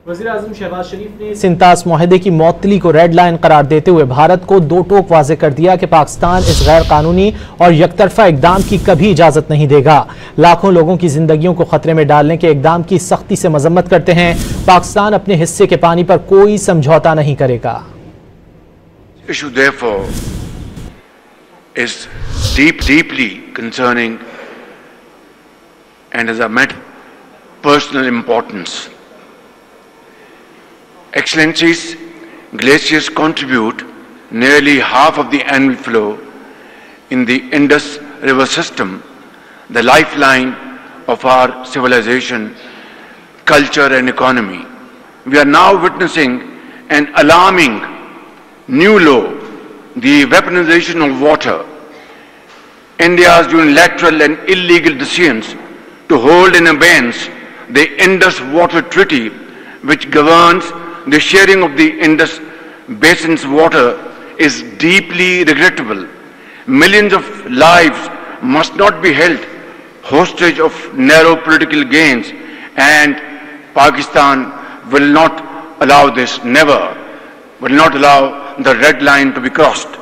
वज़ीर-ए-आज़म शहबाज शरीफ ने सिंतास मुआहदे की मौतली को रेड लाइन करार देते हुए भारत को दो टोक वाजे कर दिया कि पाकिस्तान इस गैर कानूनी और यकतरफा इकदाम की कभी इजाजत नहीं देगा। लाखों लोगों की जिंदगियों को खतरे में डालने के इकदाम की सख्ती से मजम्मत करते हैं। पाकिस्तान अपने हिस्से के पानी पर कोई समझौता नहीं करेगा। Issue therefore is deeply concerning and has a matter of personal importance. Excellencies, glaciers contribute nearly half of the annual flow in the Indus River system, the lifeline of our civilization, culture and economy. We are now witnessing an alarming new law, the weaponization of water. India's unilateral and illegal decisions to hold in abeyance the Indus Water Treaty, which governs the sharing of the Indus Basin's water, is deeply regrettable. Millions of lives must not be held hostage of narrow political gains, and Pakistan will not allow this, never will not allow the red line to be crossed.